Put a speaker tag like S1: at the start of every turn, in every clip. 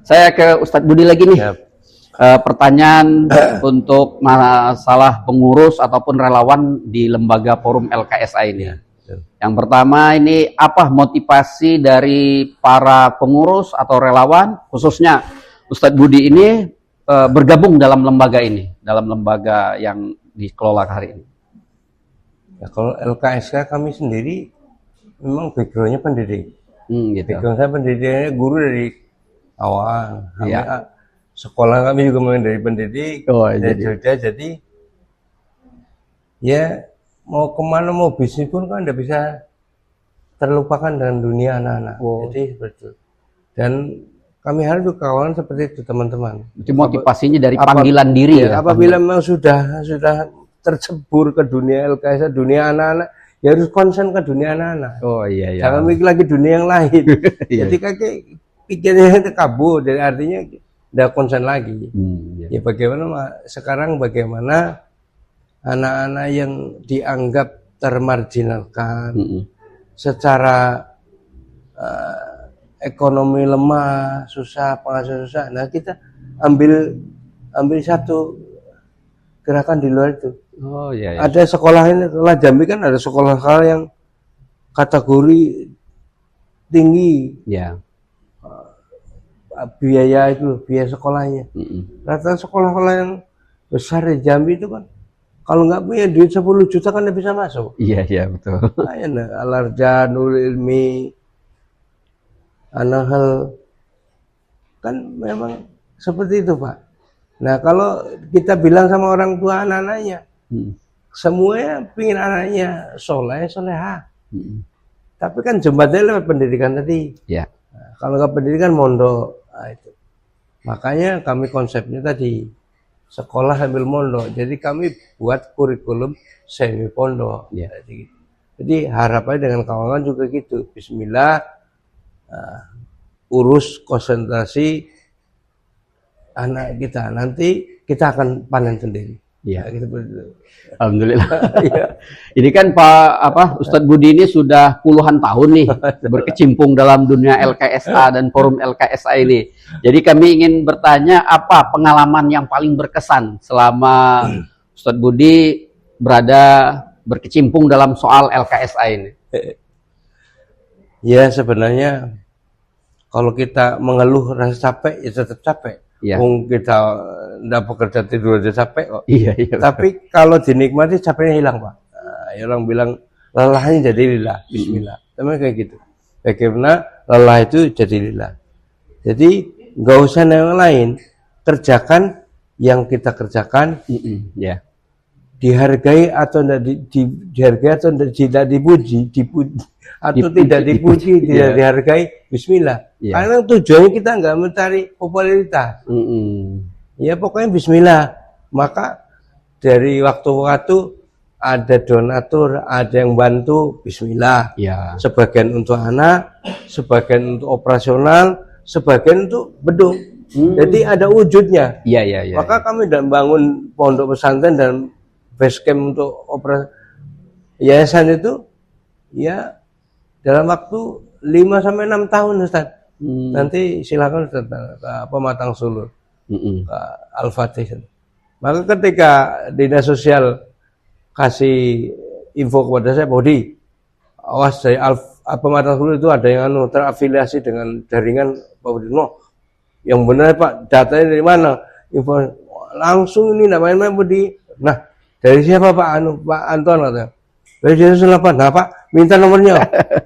S1: Saya ke Ustadz Budi lagi nih.
S2: Siap.
S1: Pertanyaan untuk masalah pengurus ataupun relawan di lembaga Forum LKSA ini. Yang pertama ini, apa motivasi dari para pengurus atau relawan, khususnya Ustadz Budi ini bergabung dalam lembaga ini, dalam lembaga yang dikelola hari ini?
S2: Ya, kalau LKSK kami sendiri memang backgroundnya pendidik.
S1: Gitu.
S2: Background saya pendidikannya guru dari awal.
S1: Ya.
S2: Sekolah kami juga mulai dari pendidik. Dari Jogja, jadi ya mau kemana, mau bisnis pun kan tidak bisa terlupakan dengan dunia anak-anak. Jadi betul. Dan kami harus kawan seperti itu, teman-teman.
S1: Jadi motivasinya dari panggilan diri ya.
S2: Apabila memang sudah tercebur ke dunia LKS, dunia anak-anak, ya harus konsen ke dunia anak-anak. Jangan mikir lagi dunia yang lain. Jadi kakek pikirnya kabur, jadi artinya tidak konsen lagi. Ya bagaimana sekarang, bagaimana anak-anak yang dianggap termarginalkan, secara ekonomi lemah, susah, penghasilan susah. Nah, kita ambil satu gerakan di luar itu. Ada sekolah ini, sekolah Jambi kan ada sekolah yang kategori tinggi. Biaya sekolahnya. Rata sekolah-sekolah yang besar di Jambi itu kan, kalau nggak punya duit 10 juta kan nggak bisa masuk.
S1: Iya betul.
S2: Al-Arja, Nurul Ilmi, Anahal, kan memang seperti itu, Pak. Nah, kalau kita bilang sama orang tua anak-anaknya, semuanya pingin anaknya soleh, soleha. Tapi kan jembatannya lewat pendidikan tadi. Nah, kalau nggak pendidikan mondok, itu. Makanya kami konsepnya tadi sekolah sambil mondok. Jadi kami buat kurikulum semi pondok. Jadi harapannya dengan kawan-kawan juga gitu. Bismillah, urus konsentrasi anak kita. Nanti kita akan panen sendiri. Gitu.
S1: Alhamdulillah. Ini kan Ustadz Budi ini sudah puluhan tahun nih berkecimpung dalam dunia LKSA dan Forum LKSA ini. Jadi kami ingin bertanya, apa pengalaman yang paling berkesan selama Ustadz Budi berkecimpung dalam soal LKSA ini? Ya, sebenarnya kalau kita mengeluh rasa capek, ya tetap capek. Kita tidak bekerja tidur aja capek kok. Tapi kalau dinikmati capeknya hilang, Pak. Orang bilang lelahnya jadi lillah. Bismillah. Memang kayak gitu. Bagaimana lelah itu jadi lillah. Jadi nggak usah yang lain, kerjakan yang kita kerjakan. Dihargai atau dihargai atau tidak dipuji, atau tidak dipuji, tidak dihargai, bismillah. Karena tujuannya kita nggak mencari popularitas. Ya pokoknya bismillah. Maka dari waktu ke waktu ada donatur, ada yang bantu, bismillah. Sebagian untuk anak, sebagian untuk operasional, sebagian untuk bedung. Jadi ada wujudnya. Maka kami dan bangun pondok pesantren dan base camp untuk operasi yayasan itu ya dalam waktu 5-6 tahun, Ustaz. Nanti silakan Ustaz ke Pematang Sulur, ke Al-Fatih. Maka ketika dinas sosial kasih info kepada saya, Bodi, awas dari Pematang Sulur itu ada yang terafiliasi dengan jaringan Pak Bodi. Yang benar Pak, datanya dari mana? Info langsung ini namanya Bodi. Nah, dari siapa Pak Anton katanya? Dari Densus 8. Nah Pak, minta nomornya.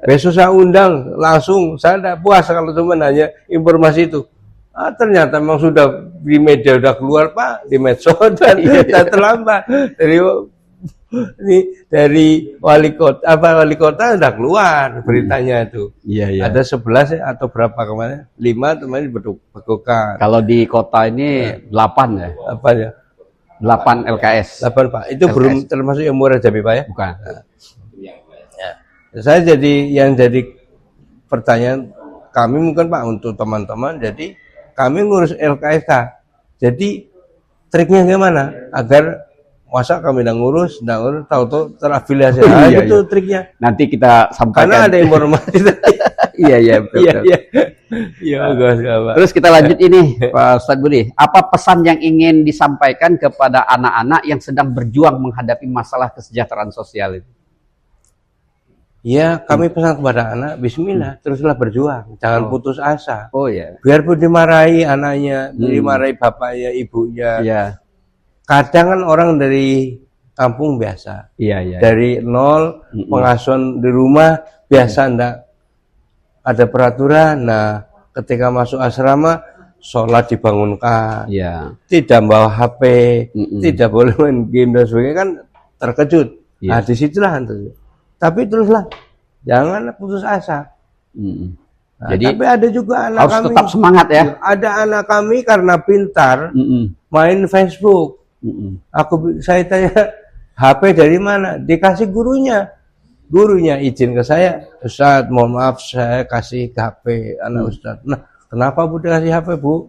S1: Besok saya undang langsung. Saya tidak puas kalau cuma hanya informasi itu. Ternyata memang sudah di media sudah keluar Pak, di medsos dan terlambat. Dari wali kota sudah keluar beritanya itu. Ada 11 atau berapa kemarin? 5 teman dibekukan. Kalau di kota ini 8 ya.
S2: Apa ya?
S1: 8 LKS.
S2: 8 Pak. Itu LKS. Belum termasuk yang murah Jambi Pak ya?
S1: Bukan.
S2: Saya jadi pertanyaan kami mungkin Pak untuk teman-teman. Jadi kami ngurus LKSK. Jadi triknya gimana agar masa kami udah ngurus tahu-tahu terafiliasi. Itu triknya.
S1: Nanti kita sampaikan.
S2: Karena ada informasi
S3: Iya, iya, betul.
S2: Iya,
S3: betul.
S2: iya. Iya, bagus, Pak.
S3: Terus kita lanjut ini, Pak Ustadz Budi. Apa pesan yang ingin disampaikan kepada anak-anak yang sedang berjuang menghadapi masalah kesejahteraan sosial itu?
S2: Ya, kami pesan kepada anak, bismillah, teruslah berjuang, jangan putus asa.
S3: Oh ya.
S2: Biarpun dimarahi anaknya, dimarahi bapaknya, ibunya.
S3: Iya.
S2: Kadang kan orang dari kampung biasa,
S3: Iya, iya.
S2: dari nol, pengasuhan di rumah biasa ndak ada peraturan. Nah, ketika masuk asrama, sholat dibangunkan,
S3: Iya.
S2: tidak bawa HP, tidak boleh main game dan sebagainya, kan terkejut.
S3: Iya.
S2: Nah, disitulah hantu. Tapi teruslah, jangan putus asa. Nah,
S3: Jadi
S2: tapi ada juga anak
S3: harus
S2: kami,
S3: tetap semangat ya.
S2: ada anak kami karena pintar main Facebook. Saya tanya, HP dari mana? Dikasih gurunya. Gurunya izin ke saya, Ustadz, mohon maaf saya kasih HP anak Ustadz. Nah, kenapa Bu dikasih HP, Bu?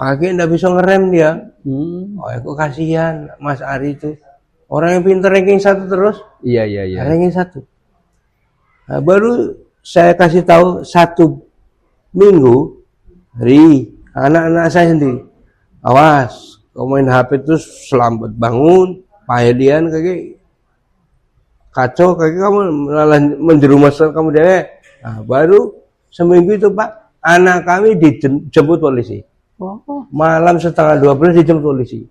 S2: Kaki enggak bisa ngerem dia. Oh, aku kasihan Mas Ari itu. Orang yang pintar ranking 1 terus.
S3: Iya, iya, iya.
S2: Ranking 1. Nah, baru saya kasih tahu 1 minggu, anak-anak saya sendiri. Awas, kau main HP terus selambat bangun, pahedian kaki kacau, kaki kamu malah menjerumuskan kamu deh. Nah, baru seminggu itu Pak, anak kami dijemput polisi. Malam setengah 12 dijemput polisi.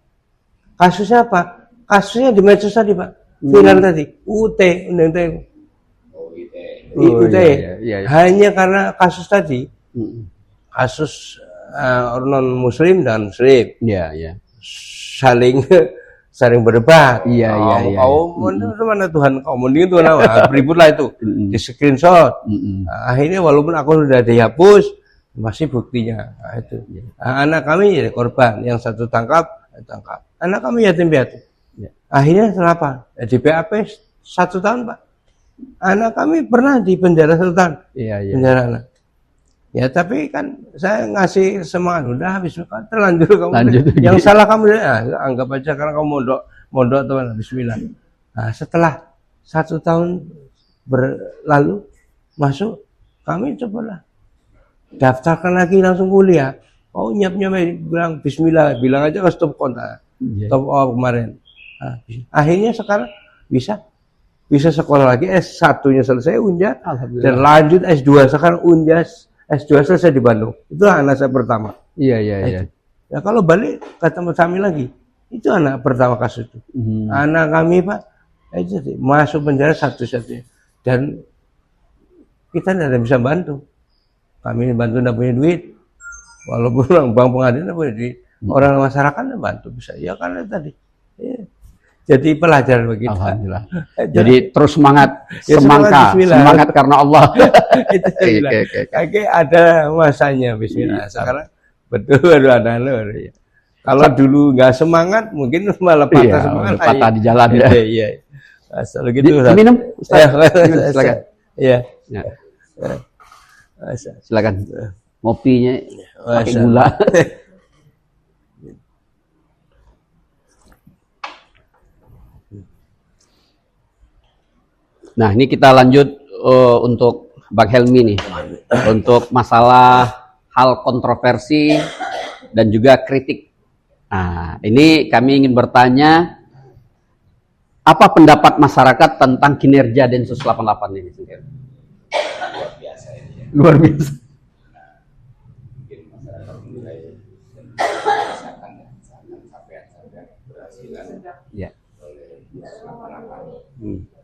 S2: Kasusnya apa? Kasusnya di medsos tadi Pak. Viral tadi, UT, undang-undang. UT.
S3: Iya.
S2: Hanya karena kasus tadi, kasus non Muslim dan Muslim.
S3: Iya, iya.
S2: saling berdebat.
S3: Iya, iya, iya.
S2: Mana Tuhan kau mending Tuhan apa? Beribut lah itu. Di screenshot. Nah, akhirnya walaupun aku sudah dihapus, masih buktinya. Nah, itu. Nah, anak kami jadi korban. Yang satu tangkap. Anak kami yatim piatu. Akhirnya kenapa? Di BAP 1 tahun Pak. Anak kami pernah di penjara 1 tahun.
S3: Iya, iya.
S2: Penjara anak. Ya tapi kan saya ngasih semangat, udah habis terlanjur kamu.
S3: Lanjut,
S2: yang salah kamu anggap aja karena kamu mondok teman, bismillah. Nah, setelah 1 tahun berlalu masuk, kami cobalah daftarkan lagi langsung kuliah. Oh nyiap-nyiap bilang bismillah, bilang aja ke stop kontak. Stop kemarin. Nah, akhirnya sekarang bisa sekolah lagi, S1-nya selesai Unja dan lanjut S2. Sekarang Unja S2 selesai di Bandung. Itu anak saya pertama.
S3: Iya, iya, iya.
S2: Ya kalau balik ketemu kami lagi, itu anak pertama kasus itu. Anak kami Pak, itu masuk penjara satu-satunya. Dan kita tidak bisa bantu. Kami bantu tidak punya duit. Walaupun orang bank pengadilan tidak punya duit. Orang masyarakat tidak bantu bisa. Ya karena tadi. Ya. Jadi pelajaran bagi kita.
S3: Alhamdulillah. Jadi terus semangat,
S2: Ya,
S3: semangat karena Allah.
S2: Itu saya bilang. Oke, ada masanya bismillah. Sekarang betul ada luar ya. Kalau dulu nggak semangat, mungkin malah patah semangat.
S3: Patah di jalan ya.
S2: Iya. Asal gitu.
S3: Minum.
S2: Silakan. Iya.
S3: Silakan. Ngopinya pakai gula. Nah, ini kita lanjut untuk Bang Helmi nih. Untuk masalah hal kontroversi dan juga kritik. Nah, ini kami ingin bertanya, apa pendapat masyarakat tentang kinerja Densus 88 ini sendiri?
S4: Luar biasa ini ya.
S3: Luar biasa.
S4: Mungkin masyarakat menilai dan merasakan ya, capaian-capaian keberhasilan
S3: Ya.
S4: oleh Densus 88.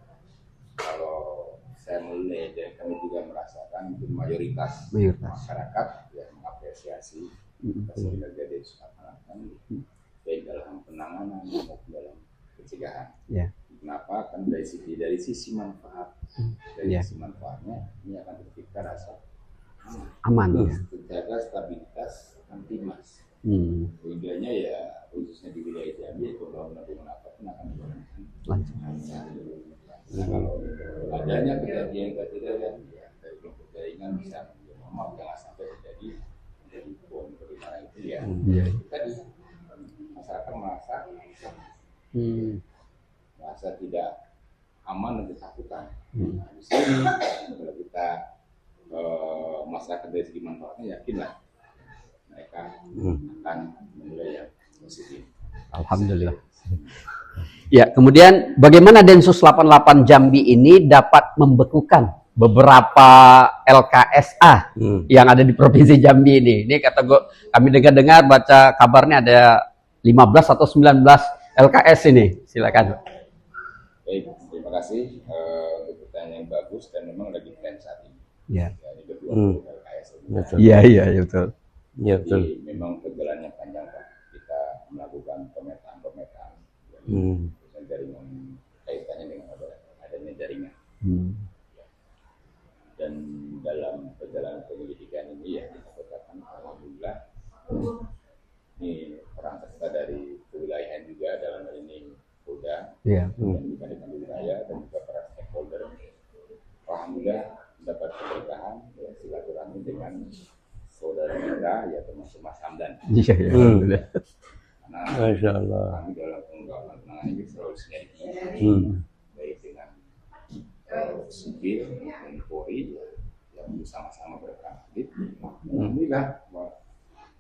S4: Kalau saya menilai dan kami juga merasakan itu mayoritas masyarakat yang mengapresiasi kinerja Densus 88 baik dalam penanganan maupun dalam pencegahan.
S3: Ya.
S4: Kenapa? Kan dari sisi manfaat, sisi manfaatnya ini akan tercipta rasa
S3: Aman.
S4: terus terjaga stabilitas Kamtibmas. Sehingganya ya khususnya di wilayah Jambi pembangunan apapun akan dijalankan lancar. Nah kalau adanya kejadian ya dari kelompok jaringan bisa mohon jangan sampai terjadi bom bagaimana itu ya. Tadi masyarakat merasa tidak aman dan ketakutan. Nah, di sini kalau kita masyarakat dari segi manfaatnya, yakinlah mereka akan menilai yang positif.
S3: Alhamdulillah. Ya, kemudian bagaimana Densus 88 Jambi ini dapat membekukan beberapa LKSA yang ada di Provinsi Jambi ini? Ini kami dengar baca kabarnya ada 15 atau 19 LKS ini. Silakan.
S4: Baik, terima kasih untuk pertanyaan yang bagus dan memang lagi tren saat ini.
S3: Ya.
S4: Jadi kedua LKS.
S3: Iya, betul.
S2: Iya, betul.
S4: Jadi memang perjalanannya panjang Pak. Kita melakukan pemetaan. Jaringan kaitannya dengan adanya jaringan. Dan dalam perjalanan penyelidikan ini ya kita katakan alhamdulillah ini peran serta dari kewilayahan juga dalam hal ini Polda dan juga dengan wilayah dan juga para stakeholder. Alhamdulillah mendapat keberkahan ya, silaturahmi dengan saudara kita ya termasuk Mas Hamdan.
S3: Iya, alhamdulillah.
S2: Masya Allah.
S4: Kami dalam pengungkapan penanganan ini selalu sinergi baik dengan sipil dan Polri yang bersama-sama berkait. Alhamdulillah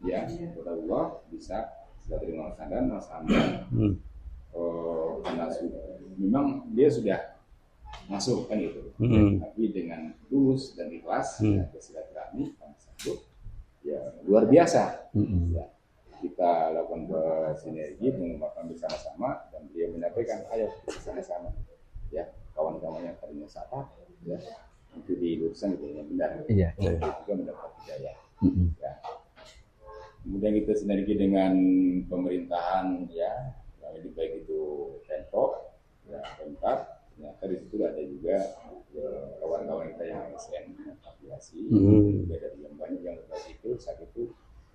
S4: ya kepada Allah bisa terima dan Mas Hamdan karena memang dia sudah masuk kan itu, tapi dengan tulus dan ikhlas ya, bersilaturahmi satu ya luar biasa. Ya, kita lakukan bersinergi mengembangkan bersama-sama dan dia menyampaikan ayo bersama-sama ya kawan-kawan yang tadinya salah ya itu diluruskan itu yang benar juga mendapat hidayah ya. Kemudian kita sinergi dengan pemerintahan ya baik itu Pemprov ya Pemkab ternyata di situ ada juga kawan-kawan kita yang ASN afiliasi juga dari yang banyak yang berbasis itu saat itu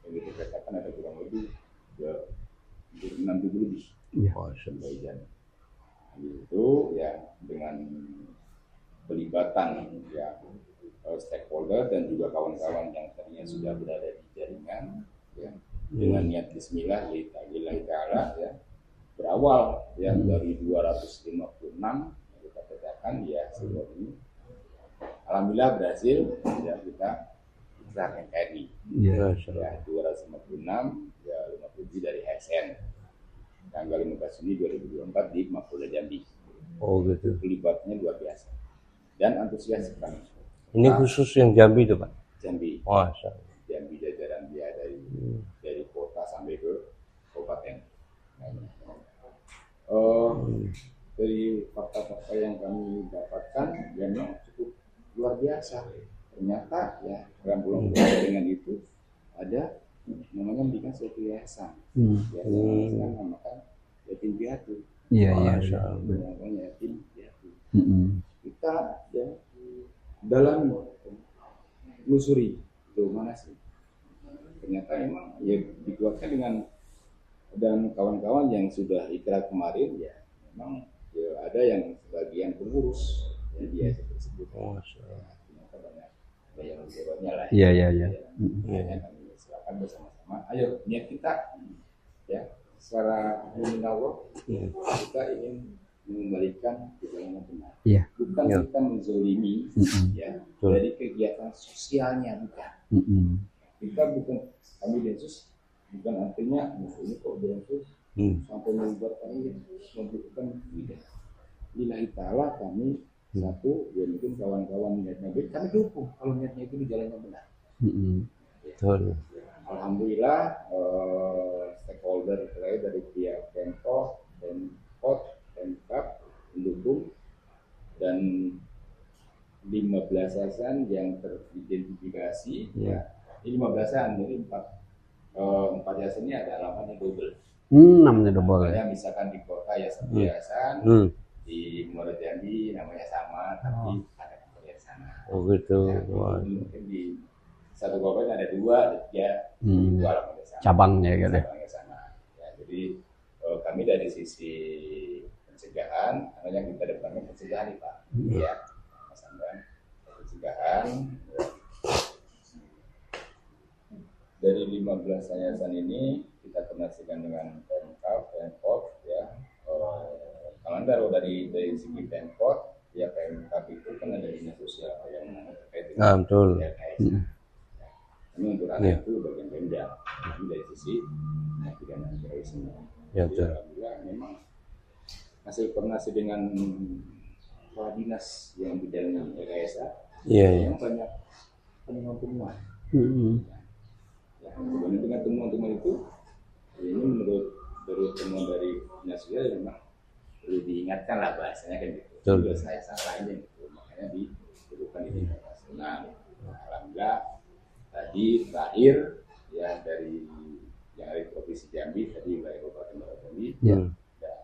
S4: yang kita katakan ada kurang lebih 6.000 lebih. Bagian itu ya dengan pelibatan ya stakeholder dan juga kawan-kawan yang tadinya sudah berada di jaringan ya dengan niat Bismillah lillahi ta'ala ya berawal ya dari 256 yang kita katakan ya sebelum ini alhamdulillah berhasil ya kita NKRI ya 256 ya 57 dari ASN tanggal 15 Juni 2024 di Mapolda Jambi.
S2: Oh gitu.
S4: Pelibatannya luar biasa dan antusias sekali.
S2: Ini khusus yang Jambi itu Pak?
S4: Jambi.
S2: Masya Allah.
S4: Jambi jajaran dia dari kota sampai ke kabupaten. Dari fakta-fakta yang kami dapatkan memang cukup luar biasa. Ternyata ya dalam bulan jaringan itu ada namanya bikin suatu yayasan. Yayasan namakan yatim piatu. Namanya yatim piatu. Kita ya dalam telusuri itu mana sih? Ternyata memang ya dikuatkan dengan dan kawan-kawan yang sudah ikrar kemarin ya memang ya ada yang sebagian pengurus yang dia tersebut. Yang jawabnya lah.
S3: Iya.
S4: Kami silakan bersama-sama. Ayo niat kita ya secara Allah kita ingin mengembalikan kebenaran benar. Bukan kita menzolimi ya dari kegiatan sosialnya bukan. Kita bukan kami Densus bukan artinya ini kok Densus sampai membuat kami membutuhkan tidak. Lillahi ta'ala kami satu, ya mungkin kawan-kawan niatnya baik, kami dukung kalau niatnya itu di jalannya benar.
S2: Betul.
S4: Alhamdulillah stakeholder dari pihak Pemprov, Pemkot, Pemkab mendukung dan 15 yayasan yang teridentifikasi ya ini 15 yayasan jadi 4 yayasan ini ada alamatnya double.
S3: Namanya double.
S4: Ya misalkan di kota ya satu yayasan. Di Muara Jambi namanya sama tapi ada di sana.
S2: Oh gitu.
S4: Ya, mungkin di satu kabupaten ada 2, ada 3, 2 alamatnya sama.
S3: Cabangnya gitu.
S4: Cabangnya sama. Ya, jadi kami dari sisi pencegahan, namanya kita depannya pencegahan nih Pak. Ya, Mas Amban, pencegahan. Ya. Dari 15 yayasan ini kita koordinasikan dengan Pemkab, Pemkot, ya. Kalau dari segi Pemkot, ya Pemkab itu kan ada dinas sosial yang terkait dengan
S1: betul.
S4: Ini untuk ranah itu bagian Pemda, tapi dari sisi pidana terorisme.
S1: Ya,
S4: Jadi alhamdulillah memang hasil koordinasi dengan kepala dinas yang bidangi LKSA, memang banyak temuan-temuan. Ya, kemudian dengan temuan-temuan itu, ini menurut temuan dari dinas sosial memang perlu diingatkan lah bahasanya kan gitu. Juga saya salah aja gitu, makanya diperlukan ini. Nah, alhamdulillah tadi terakhir ya dari yang dari provinsi Jambi tadi wilayah Kabupaten Jambi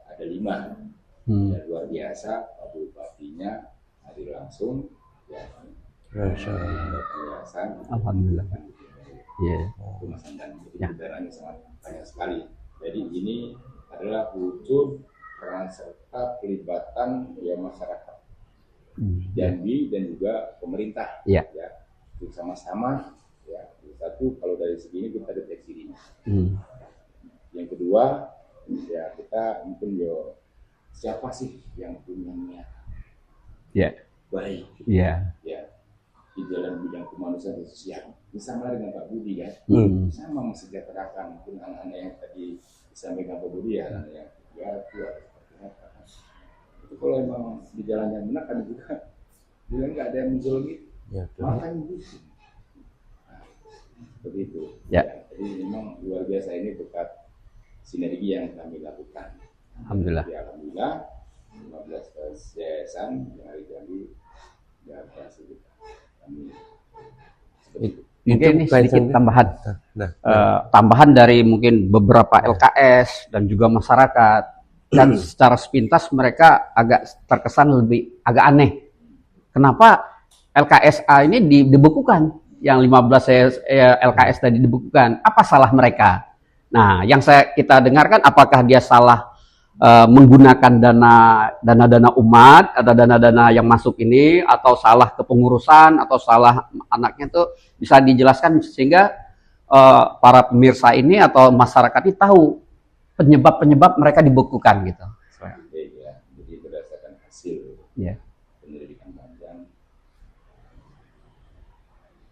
S4: ada 5 ya, luar biasa. Pak Bupatinya hadir langsung ya, penjelasan
S3: alhamdulillah
S4: kemasan dan udaranya sangat banyak sekali. Jadi ini adalah wujud peran serta pelibatan ya masyarakat Jambi dan juga pemerintah ya bersama-sama ya. Satu, kalau dari segi ini kita deteksi dini. Yang kedua ya kita mungkin siapa sih yang punya niat baik ya di dalam bidang kemanusiaan dan sosial. Bersama dengan Pak Budi kan, sama mensejahterakan mungkin anak-anak yang tadi disampaikan Pak Budi ya, anak yang seperti apa. Itu kalau memang di jalan yang benar kan juga bilang nggak ada yang menzolimi, maka gitu. Seperti itu. Jadi memang luar biasa ini berkat sinergi yang kami lakukan.
S3: Alhamdulillah.
S4: Jadi, alhamdulillah 15 yayasan yang ada di Jambi ya berhasil kami.
S3: Mungkin ini sedikit tambahan. Tambahan dari mungkin beberapa LKS dan juga masyarakat. Dan secara sepintas mereka agak terkesan agak aneh. Kenapa LKSA ini dibekukan? Yang 15 LKS tadi dibekukan, apa salah mereka? Nah, yang kita dengarkan apakah dia salah menggunakan dana umat atau dana yang masuk ini, atau salah kepengurusan, atau salah anaknya, tuh bisa dijelaskan sehingga para pemirsa ini atau masyarakat ini tahu penyebab mereka dibekukan gitu.
S4: Jadi berdasarkan hasil penyelidikan panjang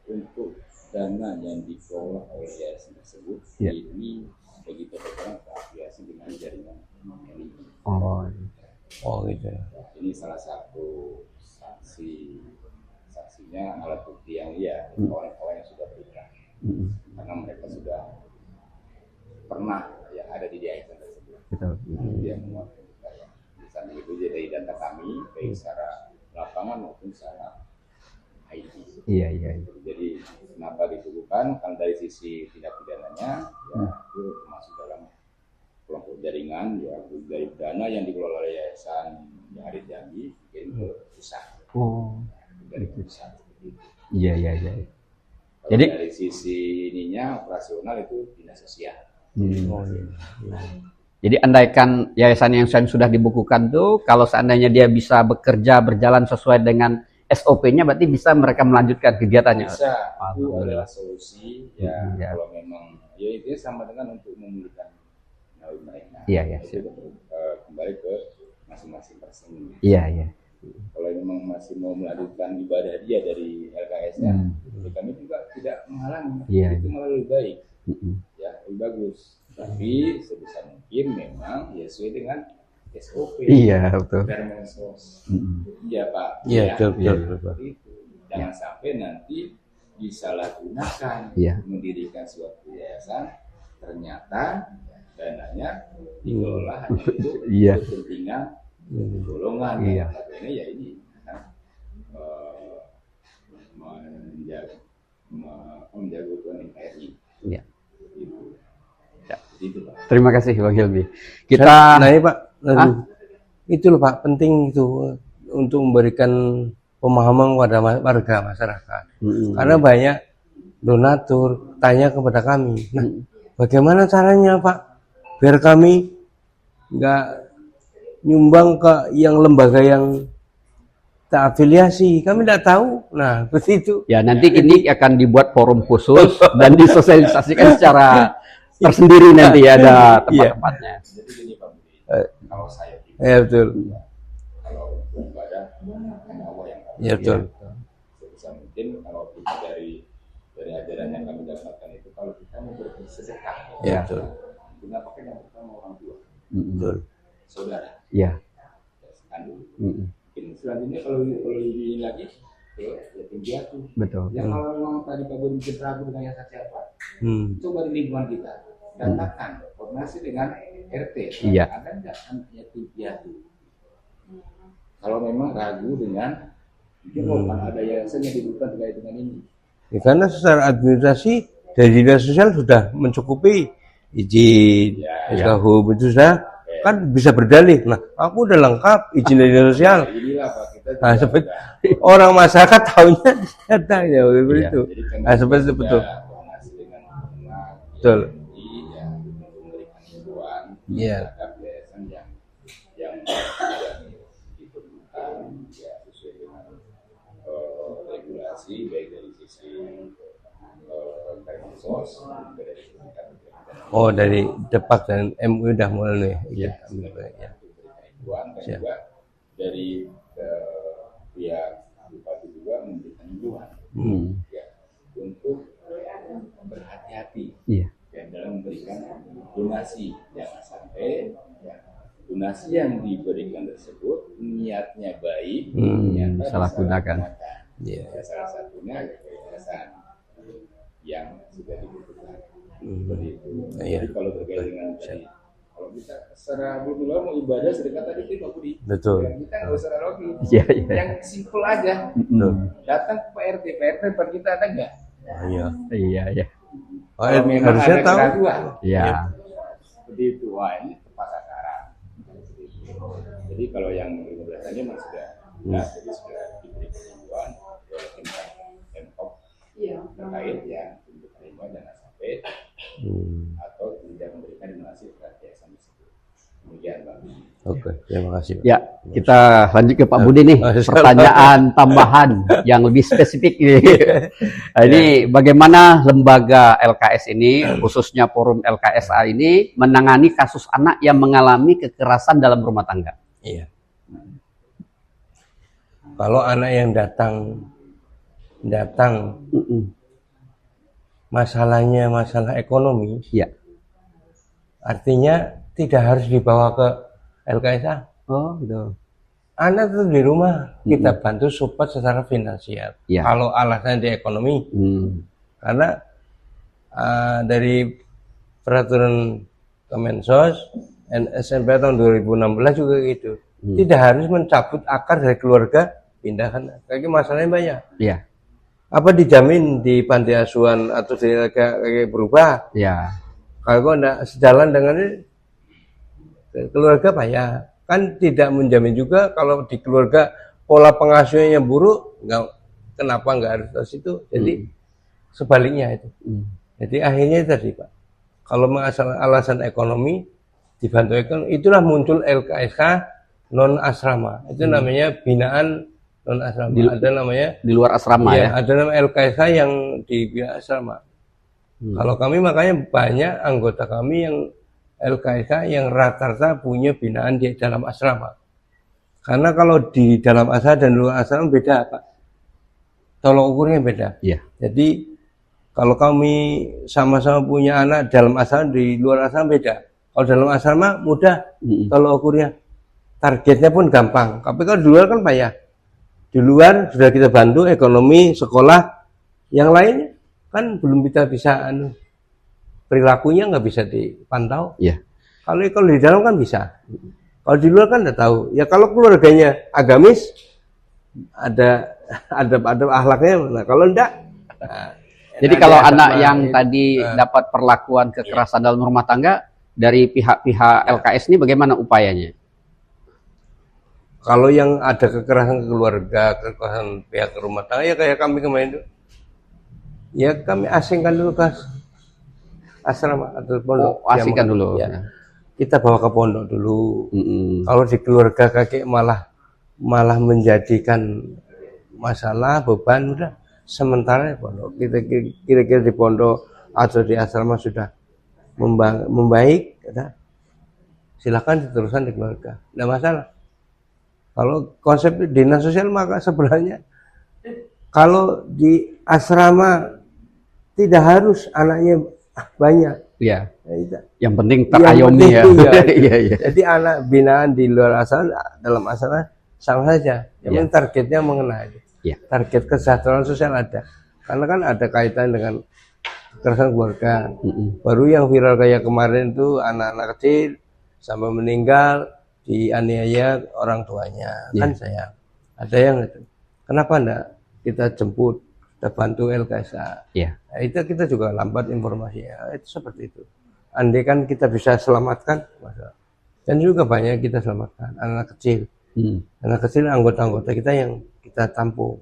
S4: untuk dana yang dikelola oleh yayasan tersebut ini begitu berperan terafiliasi dengan jaringan ini.
S1: Gitu ya.
S4: Ini salah satu saksinya alat bukti yang kawan-kawan yang sudah bergerak karena mereka sudah pernah ada di yayasan tersebut. Dia menguatkan di sana itu dari data kami baik secara lapangan maupun secara IT. Jadi kenapa ditubuhkan? Kan dari sisi tindak pidananya itu masuk dalam kelompok jaringan dari dana yang dikelola oleh yayasan yang ada di Jambi kirim ke pusat. Dari pusat. Jadi dari sisi ininya operasional itu dinas sosial.
S3: Jadi andaikan yayasan yang sudah dibukukan tuh, kalau seandainya dia bisa bekerja berjalan sesuai dengan SOP-nya, berarti bisa mereka melanjutkan kegiatannya.
S4: Bisa, itu adalah solusi kalau memang itu sama dengan untuk memulihkan nawi mereka. Kembali ke masing-masing person. Kalau memang masih mau melanjutkan ibadah dia dari LKS-nya, kami juga tidak menghalangi. Itu malah lebih baik, lebih bagus. Tapi sebisa mungkin memang sesuai dengan SOP.
S3: Betul.
S4: Pak.
S1: Betul.
S4: Jangan sampai nanti disalahgunakan mendirikan suatu yayasan, ternyata dananya dikelola hanya untuk kepentingan golongan. Ini menjaga utuhan NKRI.
S3: Terima kasih Bang Hilmi.
S1: Pak, itu loh Pak, penting itu untuk memberikan pemahaman kepada warga masyarakat. Karena banyak donatur tanya kepada kami, nah bagaimana caranya Pak biar kami nggak nyumbang ke yang lembaga yang tak afiliasi, kami tidak tahu. Nah seperti itu.
S3: Nanti ini akan dibuat forum khusus dan disosialisasikan secara tersendiri nanti ada tempat-tempatnya.
S4: Jadi gini Pak Budi, kalau saya
S1: betul.
S4: Kalau ibadah hanya Allah yang tahu.
S1: Betul.
S4: Sebisa mungkin kalau
S1: Ya, betul.
S4: Kenapa kan yang pertama orang tua,
S1: Betul.
S4: saudara,
S3: Iya.
S4: kandung. Selanjutnya kalau ini lagi, ya yatim piatu.
S3: Betul.
S4: Ya kalau memang tadi Pak Budi bikin ragu dengan yayasan siapa, coba di lingkungan kita datakan koordinasi dengan RT.
S3: Iya.
S4: Ada nggak yatim piatu? Kalau memang ragu dengan mungkin kan ada yayasan yang dibutuhkan terkait dengan ini.
S1: Ya, karena secara administrasi dari dinas sosial sudah mencukupi izin, SKHU itu sudah kan bisa berdalih. Nah, aku udah lengkap izin dari dinas sosial.
S4: Inilah Pak, kita
S1: Nah, seperti orang masyarakat tahunya data ya begitu. Nah, seperti itu betul.
S4: koordinasi dengan teman,
S1: Betul.
S4: ya, memberikan himbauan
S1: Iya.
S4: terhadap yayasan yang diperlukan ya sesuai dengan regulasi baik dari sisi Kemensos juga dari sisi KPK.
S1: Oh, dari Depak dan MUI udah mulai nih.
S3: Iya.
S1: Ya.
S4: Himbauan dan
S1: Siap.
S4: juga dari pihak bupati juga memberikan himbauan ya, untuk berhati-hati
S3: Iya.
S4: ya, dalam memberikan donasi. Jangan sampai ya, donasi yang diberikan tersebut niatnya baik, ternyata
S3: salah gunakan.
S1: Iya.
S4: Ya, salah satunya yayasan yang sudah dibutuhkan. Seperti itu.
S1: Iya.
S4: Jadi kalau terkait dengan tadi, kalau kita secara dulu mau ibadah sedekah tadi itu Pak Budi.
S1: Betul.
S4: Ya, kita nggak usah lagi.
S3: Iya, iya.
S4: Yang simpel aja. Datang ke PRT, PRT tempat kita ada nggak?
S1: Iya.
S3: Iya, iya.
S1: Oh,
S4: Kalau memang
S1: harusnya
S4: ada
S1: tahu.
S4: keraguan,
S3: Iya.
S4: seperti itu. Wah, ini tepat sasaran. Jadi kalau yang 15 aja memang sudah, jadi sudah diberi himbauan oleh tim Pemkop terkait yang untuk terima jangan sampai atau tidak memberikan donasi terhadap yayasan tersebut. Demikian Pak.
S1: Oke, terima kasih. Pak.
S3: Ya, kita lanjut ke Pak Budi nih. Pertanyaan tambahan yang lebih spesifik ini. Nah, ini bagaimana lembaga LKS ini, khususnya forum LKSA ini, menangani kasus anak yang mengalami kekerasan dalam rumah tangga?
S1: Iya. Kalau anak yang datang masalahnya masalah ekonomi,
S3: Iya.
S1: artinya tidak harus dibawa ke LKSA.
S3: Oh, gitu.
S1: Anak itu di rumah kita bantu support secara finansial.
S3: Iya.
S1: Kalau alasannya di ekonomi, karena dari peraturan Kemensos SMP tahun 2016 juga gitu. Tidak harus mencabut akar dari keluarga, pindahkan. Kayak masalahnya banyak.
S3: Iya.
S1: Apa dijamin di panti asuhan atau di kayak berubah?
S3: Iya.
S1: Kalau enggak sejalan dengan ini, keluarga payah. Kan tidak menjamin juga kalau di keluarga pola pengasuhannya buruk, kenapa enggak harus ke situ? Jadi sebaliknya itu. Jadi akhirnya tadi Pak, kalau alasan ekonomi dibantu ekonomi, itulah muncul LKSK non asrama. Itu namanya binaan non asrama. Ada namanya
S3: Di luar asrama ya?
S1: ada nama LKSK yang di binaan asrama. Kalau kami makanya banyak anggota kami yang LKSK yang rata-rata punya binaan di dalam asrama. Karena kalau di dalam asrama dan luar asrama beda Pak. Tolok ukurnya beda.
S3: Iya.
S1: Jadi kalau kami sama-sama punya anak dalam asrama, di luar asrama beda. Kalau dalam asrama mudah, tolok ukurnya. Targetnya pun gampang. Tapi kalau di luar kan payah. Di luar sudah kita bantu ekonomi, sekolah, yang lainnya kan belum kita bisa perilakunya nggak bisa dipantau.
S3: Iya.
S1: Kalau di dalam kan bisa. Kalau di luar kan nggak tahu. Ya kalau keluarganya agamis, ada akhlaknya. Nah, kalau enggak,
S3: Jadi kalau anak yang tadi dapat perlakuan kekerasan dalam rumah tangga, dari pihak-pihak LKS ini bagaimana upayanya?
S1: kalau yang ada kekerasan keluarga, kekerasan pihak rumah tangga, ya kayak kami kemarin itu, ya kami asingkan dulu ke asrama atau pondok.
S3: Asingkan dulu.
S1: Ya. Kita bawa ke pondok dulu. Kalau di keluarga kakek malah menjadikan masalah, beban, udah sementara di pondok. Kita kira-kira di pondok atau di asrama sudah membaik, ya, silakan diteruskan di keluarga, tidak masalah. Kalau konsep dinas sosial maka sebenarnya kalau di asrama tidak harus anaknya banyak.
S3: Iya.
S2: Ya,
S3: Yang penting terayomi ya.
S2: penting,
S3: Iya, iya.
S2: Jadi anak binaan di luar asrama, dalam asrama sama saja. Yang penting targetnya mengenai.
S3: Iya.
S2: Target kesejahteraan sosial ada. Karena kan ada kaitan dengan kekerasan keluarga. Baru yang viral kayak kemarin itu anak-anak kecil sampai meninggal dianiaya orang tuanya. Kan sayang. Ada yang itu. Kenapa enggak kita jemput, kita bantu LKSA?
S3: Iya.
S2: Nah, itu kita juga lambat informasinya. Itu seperti itu. Andai kan kita bisa selamatkan, masalah. Dan juga banyak kita selamatkan anak kecil. Anak kecil anggota-anggota kita yang kita tampung.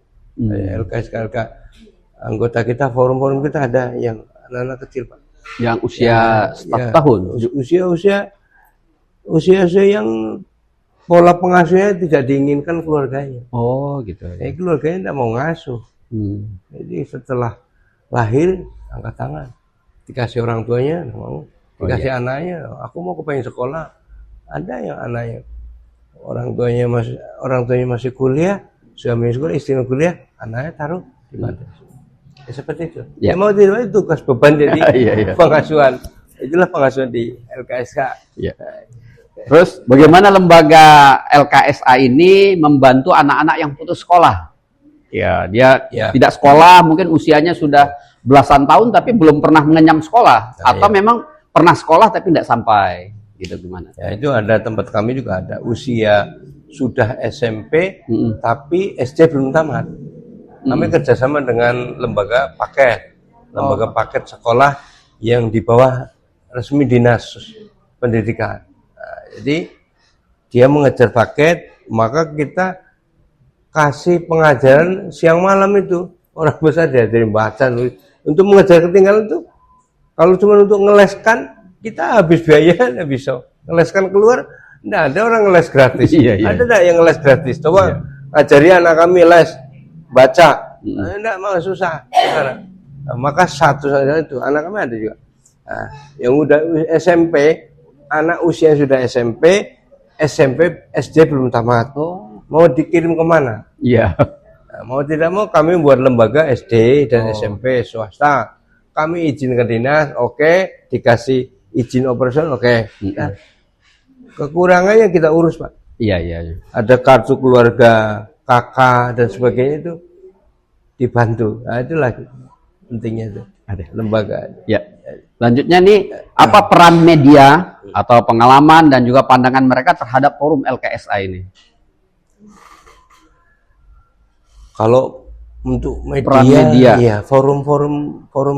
S2: LKSK, anggota kita, forum-forum kita ada yang anak-anak kecil, Pak.
S3: Yang usia 4 tahun.
S2: Usia yang pola pengasuhnya tidak diinginkan keluarganya.
S3: Oh, gitu.
S2: Keluarganya tidak mau ngasuh. Jadi setelah lahir angkat tangan, dikasih orang tuanya mau, dikasih anaknya, aku mau kepengen sekolah. Ada yang anaknya orang tuanya masih kuliah, suami sekolah, istrinya kuliah, anaknya taruh di madrasah. Seperti itu. Ya mau tidak itu tugas beban jadi pengasuhan. Itulah pengasuhan di LKSK.
S3: Iya. Terus bagaimana lembaga LKSA ini membantu anak-anak yang putus sekolah? Ya, dia tidak sekolah, mungkin usianya sudah belasan tahun tapi belum pernah mengenyam sekolah, atau memang pernah sekolah tapi tidak sampai, gitu gimana?
S2: Ya, itu ada tempat kami juga ada usia sudah SMP tapi SD belum tamat. Kami kerjasama dengan lembaga paket sekolah yang di bawah resmi dinas pendidikan. Nah, jadi dia mengejar paket, maka kita kasih pengajaran siang malam itu. Orang besar diajarin baca, nulis. Untuk mengejar ketinggalan itu, kalau cuma untuk ngeleskan, kita habis biaya, nggak bisa. Ngeleskan keluar, nggak ada orang ngeles gratis. Ada nggak yang ngeles gratis? Coba ajari anak kami les baca, nggak mau susah. Nah, maka satu saja itu, anak kami ada juga. Nah, yang udah SMP, anak usia sudah SMP, SD belum tamat. Mau dikirim kemana?
S3: Iya.
S2: Nah, mau tidak mau kami buat lembaga SD dan SMP swasta. Kami izin ke dinas, oke. Dikasih izin operasional, oke. Nah, kekurangannya kita urus, Pak.
S3: Iya.
S2: Ada kartu keluarga, kakak dan sebagainya itu dibantu. Nah, itulah pentingnya itu.
S3: Ada
S2: lembaga.
S3: Ya. Selanjutnya nih, apa peran media atau pengalaman dan juga pandangan mereka terhadap forum LKSA ini?
S2: Kalau untuk
S3: Peran media.
S2: ya forum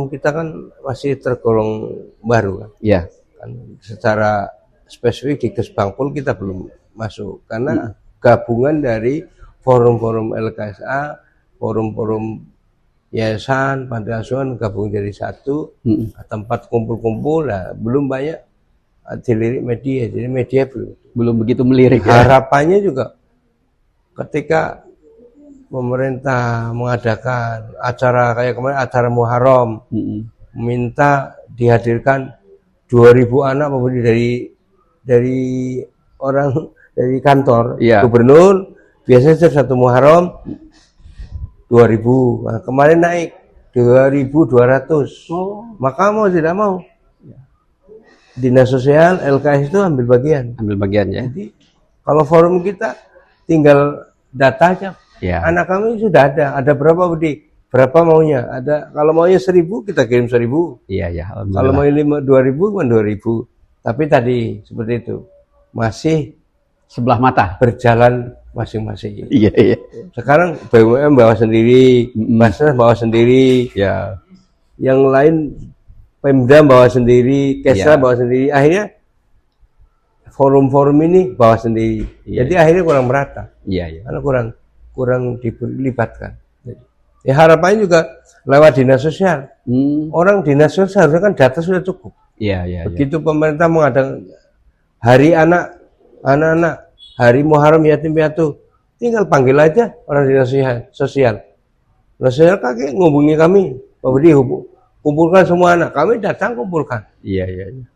S2: kita kan masih tergolong baru kan.
S3: Iya.
S2: Kan secara spesifik di Kesbangpol kita belum masuk karena gabungan dari forum-forum LKSA, forum-forum yayasan, panti asuhan gabung jadi satu, tempat kumpul-kumpul, nah, belum banyak dilirik media, jadi media belum
S3: begitu melirik.
S2: Harapannya juga ketika pemerintah mengadakan acara kayak kemarin acara Muharram, minta dihadirkan 2.000 anak dari kantor gubernur, biasanya satu Muharram 2.000. Nah, kemarin naik 2.200. Maka mau tidak mau Dinas Sosial LKS itu ambil bagian ya. Jadi kalau forum kita tinggal data aja. Anak kami sudah ada berapa Budi? Berapa maunya? Ada, kalau maunya 1.000 kita kirim 1.000. Kalau mau 2.000 kan 2.000. Tapi tadi seperti itu masih
S3: sebelah mata
S2: berjalan masing-masing.
S3: Iya.
S2: Sekarang BUMN bawa sendiri, Basnas bawa sendiri, yang lain Pemda bawa sendiri, Kesra bawa sendiri. Akhirnya forum-forum ini bawa sendiri. Jadi akhirnya kurang merata. Karena kurang dilibatkan. Ya harapannya juga lewat dinas sosial. Orang dinas sosial harusnya kan data sudah cukup. Begitu pemerintah mengadakan hari anak-anak, hari Muharram yatim piatu, tinggal panggil aja orang dinas sosial. Dinas sosial kakek ngubungi kami, Pak Budi kumpulkan semua anak, kami datang kumpulkan.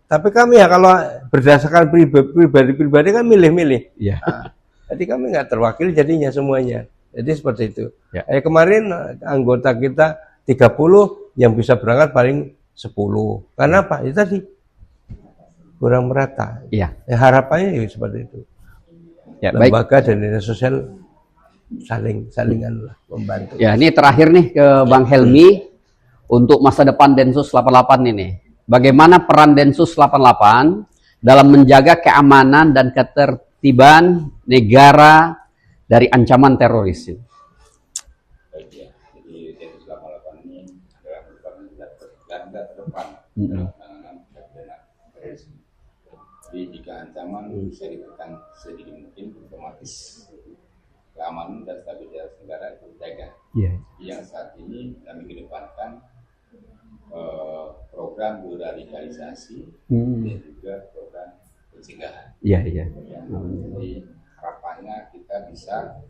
S2: Tapi kami ya kalau berdasarkan pribadi kan milih-milih. Jadi kami nggak terwakili jadinya semuanya. Jadi seperti itu. Kemarin anggota kita 30 yang bisa berangkat paling 10. Karena apa? Itu tadi kurang merata.
S3: Iya.
S2: Ya, harapannya ya seperti itu.
S3: Ya, baik.
S2: Lembaga dan dinas sosial salingan membantu.
S3: Ya, ini terakhir nih ke Bang Helmi untuk masa depan Densus 88 ini. Bagaimana peran Densus 88 dalam menjaga keamanan dan ketertiban negara dari ancaman teroris?
S4: Baik ya, jadi Densus 88 ini adalah merupakan garda terdepan dalam penanganan tindak terorisme. Jadi jika ancaman bisa ditekan sedini mungkin, otomatis keamanan dan stabilitas negara terjaga. Yang saat ini kami kedepankan program deradikalisasi dan juga program pencegahan. Jadi harapannya kita bisa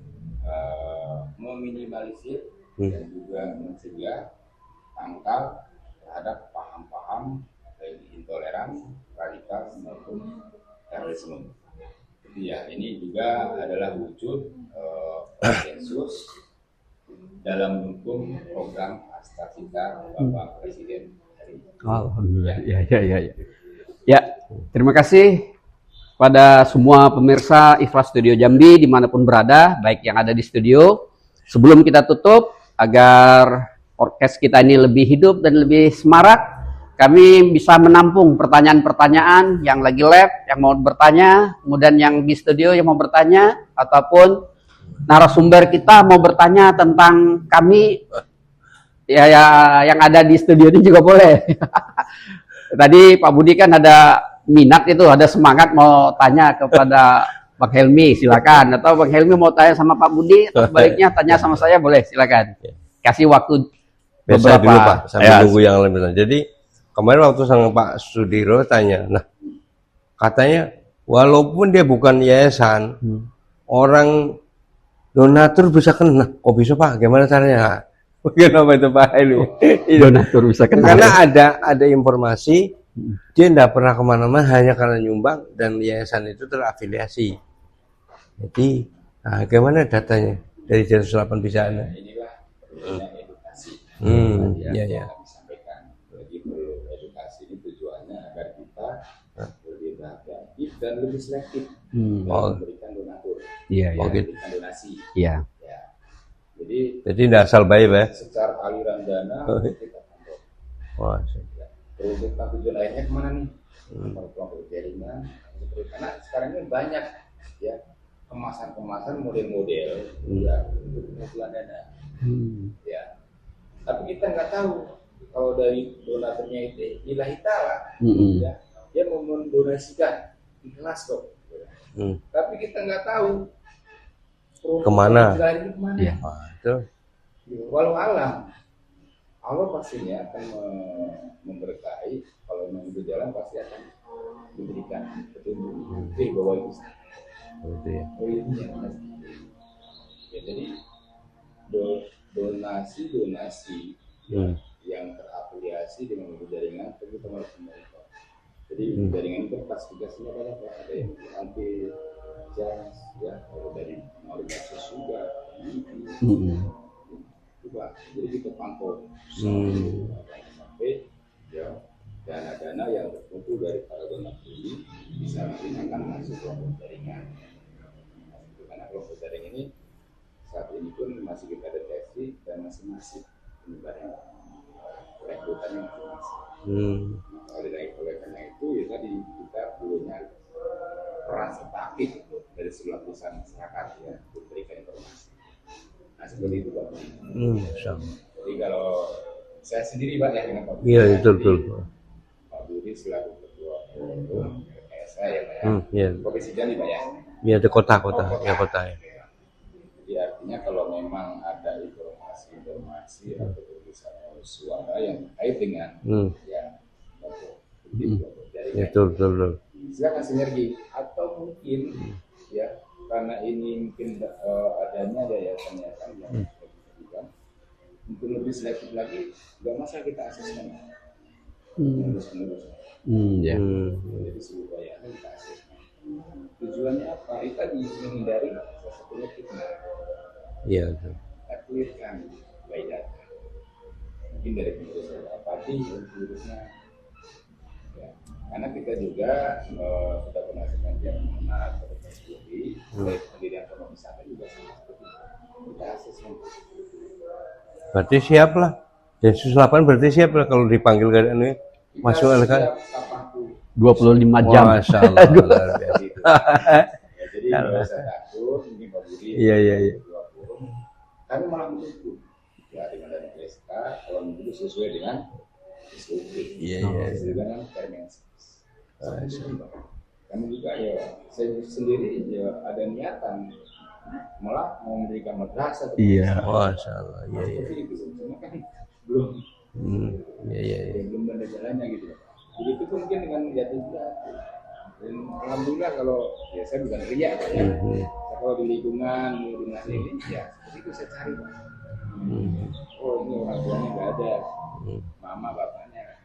S4: meminimalisir dan juga mencegah tangkal terhadap paham-paham baik intoleran, radikal maupun terorisme. Jadi ya ini juga adalah wujud Densus dalam mendukung program Astra-Cita Bapak Presiden.
S3: Alhamdulillah. Ya, terima kasih pada semua pemirsa Ikhlas Studio Jambi dimanapun berada, baik yang ada di studio. Sebelum kita tutup, agar podcast kita ini lebih hidup dan lebih semarak, kami bisa menampung pertanyaan-pertanyaan yang lagi live, yang mau bertanya, kemudian yang di studio yang mau bertanya, ataupun narasumber kita mau bertanya tentang kami, ya yang ada di studio ini juga boleh. Tadi Pak Budi kan ada minat itu, ada semangat mau tanya kepada Bang Helmi, silakan. Atau Bang Helmi mau tanya sama Pak Budi, atau sebaliknya tanya sama saya, boleh, silakan. Kasih waktu
S2: Biasa
S3: beberapa.
S2: dulu Pak, sambil nunggu yang lain. Jadi kemarin waktu sama Pak Sudiro tanya, nah katanya walaupun dia bukan yayasan, orang donatur bisa kena. Kok bisa Pak? Gimana caranya? Kenapa itu Pak?
S3: Donatur bisa kena.
S2: Karena ada informasi dia tidak pernah kemana-mana hanya karena nyumbang dan yayasan itu terafiliasi. Jadi, nah, gimana datanya dari Densus 88 bisa ada?
S4: Inilah perlunya edukasi.
S2: Iya.
S4: Kami sampaikan. Jadi perlu edukasi ini tujuannya agar kita lebih berhati-hati dan lebih selektif dalam memberikan donatur. Memberikan donasi.
S3: Iya.
S4: Ya. Jadi
S2: tidak asal baik ya.
S4: secara aliran dana kita pantau.
S2: Wah.
S4: Terus tujuan akhirnya kemana nih? Kelompok jaringan. Karena sekarang ini banyak ya kemasan-kemasan model-model ya untuk pengumpulan dana. Ya. Tapi kita nggak tahu kalau dari donaturnya itu ilahi ta'ala, ya, dia mau mendonasikan ikhlas kok. Tapi kita nggak tahu
S2: kemana?
S4: Ya.
S2: Itu.
S4: Walau alam, Allah pastinya akan memberkahi. Kalau memang itu jalan pasti akan diberikan petunjuk. Bahwa itu.
S2: Ya.
S4: Ya, jadi donasi yang terafiliasi dengan jaringan itu harus memonitor. Jadi jaringan itu pas tugasnya ada yang anti jas, ya, ada dari organisasi juga, juga. Jadi kita pantau sampai ya dana-dana yang terkumpul dari para donatur ini bisa digunakan masuk kelompok jaringan. Karena kelompok jaringan ini saat ini pun masih kita deteksi dan masih masif penyebaran rekrutannya masih masif. Oleh karena itu ya tadi kita perlunya peran serta aktif dari sebelah perusahaan masyarakat ya untuk memberikan informasi. Nah seperti itu Pak. Jadi kalau saya sendiri Pak ya dengan Pak Budi.
S2: Iya betul.
S4: Pak Budi selaku ketua umum saya ya Pak ya. Provinsi Jambi Pak ya.
S2: Iya di kota ya.
S4: Jadi artinya kalau memang ada informasi atau tulisan suara yang terkait dengan ya
S2: betul.
S4: Silakan sinergi atau mungkin ya karena ini mungkin adanya yayasan-yayasan yang mungkin lebih selektif lagi, nggak masalah kita asesmen terus-menerus. Jadi sebuah yayasan kita asesmen. Tujuannya apa? Itu tadi menghindari salah satunya fitnah.
S2: Iya.
S4: Clearkan by data. mungkin dari pengurus Pati pengurusnya ya. Karena kita juga sudah pernah sepanjang mengenal studi dari pendirian pondok wisata juga sama seperti kita asesmen.
S1: Berarti siap lah. Densus 8 berarti siap lah kalau dipanggil kan ini masuk kan
S3: 25 jam.
S1: Masya Allah. Luar biasa.
S4: Ya, jadi nggak usah takut, ini Pak Budi.
S1: Iya.
S4: Kami malah mendukung ya dengan dana PSK kalau menurut sesuai dengan SOP.
S1: Iya.
S4: Sesuai dengan Permenkes. Kami juga ya saya sendiri ya ada niatan malah mau memberikan madrasah.
S1: Iya. Masya Allah. Iya.
S4: Seperti itu, cuma kan belum.
S1: Iya.
S4: Belum ada jalannya gitu. Begitu pun mungkin dengan jatuh juga. Dan alhamdulillah kalau ya saya bukan riak ya. Kalau di lingkungan ini ya seperti itu saya cari. Oh ini orang tuanya nggak ada, mama bapaknya.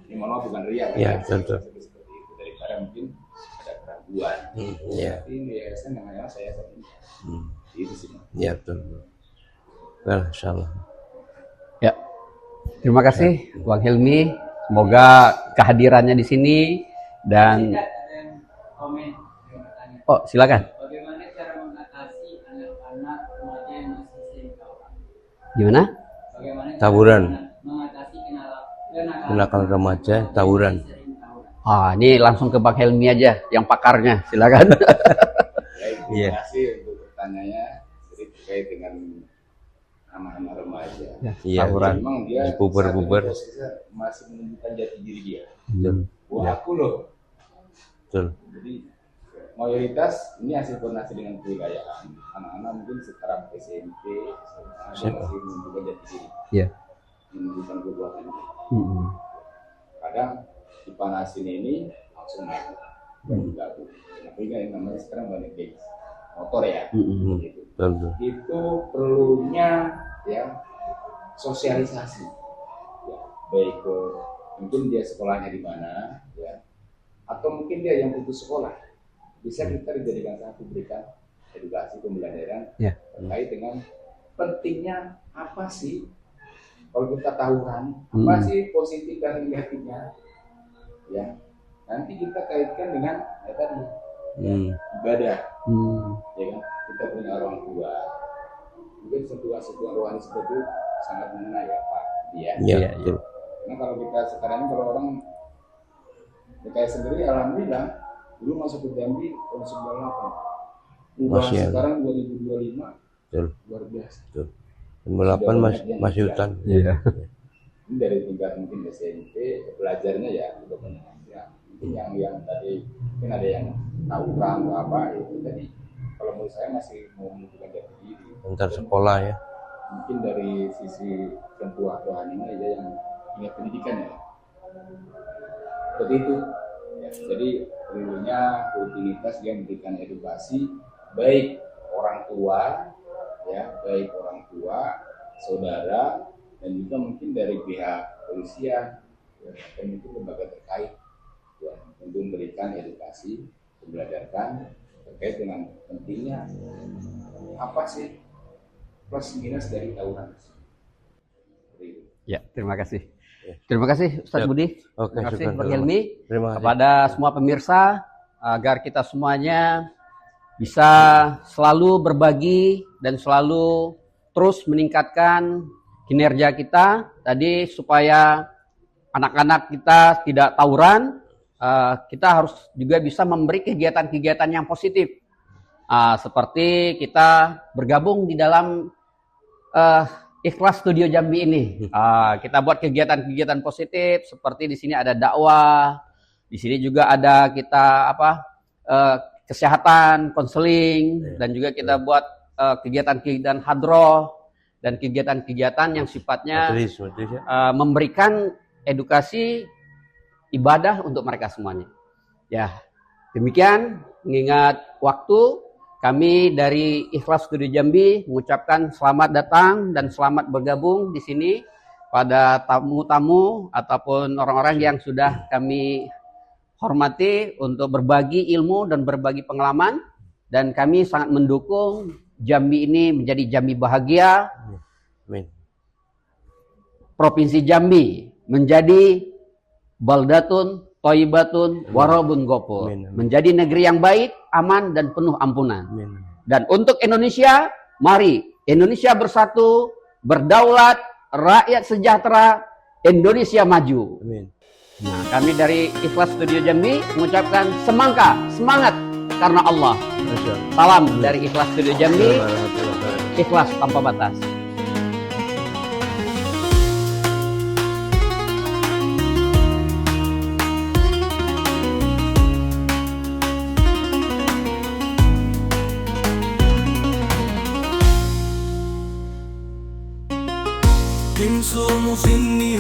S4: Ini mohon bukan riak.
S1: Iya betul.
S4: Seperti itu daripada mungkin ada keraguan.
S1: Iya.
S4: Ini yayasan namanya saya sendiri. Itu sih.
S1: Iya betul. Well, insyaallah.
S3: Ya, terima kasih Bang Hilmi. Semoga kehadirannya di sini dan silakan.
S5: Bagaimana cara mengatasi anak-anak remaja yang masih sering tawuran?
S3: Gimana?
S5: Bagaimana cara
S1: Tawuran.
S5: mengatasi
S1: Kenakalan remaja tawuran.
S3: Ini langsung ke Bang Helmi aja, yang pakarnya. Silakan.
S4: Terima kasih untuk pertanyaannya. Jadi terkait dengan anak-anak remaja.
S1: Iya.
S3: Tawuran.
S4: Memang dia
S1: Puber-puber.
S4: masih menunjukkan jati diri dia.
S1: Betul.
S4: Wah aku loh.
S1: Betul.
S4: Jadi mayoritas ini hasil koordinasi dengan kewilayahan. Anak-anak mungkin sekarang SMP, masih menunjukkan jati diri.
S3: Iya.
S4: Menunjukkan kekuatan. Kadang dipanasin ini langsung naik. Gabung. Tapi kan yang namanya sekarang banyak geng motor ya. Gitu.
S1: Betul.
S4: Itu perlunya ya sosialisasi. Ya, baik ke mungkin dia sekolahnya di mana ya. Atau mungkin dia yang putus sekolah. Bisa kita dijadikan satu berikan edukasi pembelajaran terkait dengan pentingnya apa sih kalau kita tahuan apa sih positif dan negatifnya ya nanti kita kaitkan dengan ya tadi ibadah ya kan kita punya orang tua mungkin sebuah rohani seperti itu sangat mengenai ya Pak dia
S1: Iya.
S4: karena kalau kita sekarang ini kalau orang kayak sendiri alhamdulillah dulu masuk ke Jambi tahun 98
S1: Masih ya.
S4: sekarang 2025
S1: Betul.
S4: luar biasa.
S1: Betul. 98 masih hutan.
S3: Iya.
S4: Ini dari tingkat mungkin SMP belajarnya ya juga banyak ya. Mungkin yang tadi mungkin ada yang tawuran atau apa itu tadi kalau menurut saya masih mau menunjukkan jati diri.
S1: Antar sekolah ya.
S4: Mungkin dari sisi perempuan rohaninya ya yang ingat pendidikan ya. Seperti itu. Ya, jadi perlunya rutinitas dia memberikan edukasi baik orang tua ya baik orang tua saudara dan juga mungkin dari pihak polisian ya, dan itu lembaga terkait ya, untuk memberikan edukasi pembelajaran terkait dengan pentingnya apa sih plus minus dari tawuran.
S3: Ya, terima kasih. Terima kasih Ustaz Budi.
S1: Oke,
S3: Terima kasih
S1: syukur.
S3: Bang Helmi.
S1: Terima kasih.
S3: Kepada semua pemirsa agar kita semuanya bisa selalu berbagi dan selalu terus meningkatkan kinerja kita tadi supaya anak-anak kita tidak tawuran. Kita harus juga bisa memberi kegiatan-kegiatan yang positif. Seperti kita bergabung di dalam Ikhlas Studio Jambi ini. Kita buat kegiatan-kegiatan positif seperti di sini ada dakwah, di sini juga ada kita kesehatan, konseling, dan juga kita buat kegiatan-kegiatan hadroh dan kegiatan-kegiatan yang sifatnya memberikan edukasi ibadah untuk mereka semuanya. Ya, demikian mengingat waktu. Kami dari Ikhlas Studio Jambi mengucapkan selamat datang dan selamat bergabung di sini pada tamu-tamu ataupun orang-orang yang sudah kami hormati untuk berbagi ilmu dan berbagi pengalaman, dan kami sangat mendukung Jambi ini menjadi Jambi bahagia.
S1: Amin.
S3: Provinsi Jambi menjadi baldatun thayyibatun warabun ghafur. Menjadi negeri yang baik, aman dan penuh ampunan. Dan untuk Indonesia, mari Indonesia bersatu, berdaulat, rakyat sejahtera, Indonesia maju. Nah, kami dari Ikhlas Studio Jambi mengucapkan semangat karena Allah. Salam dari Ikhlas Studio Jambi, ikhlas tanpa batas.
S6: Insomos inni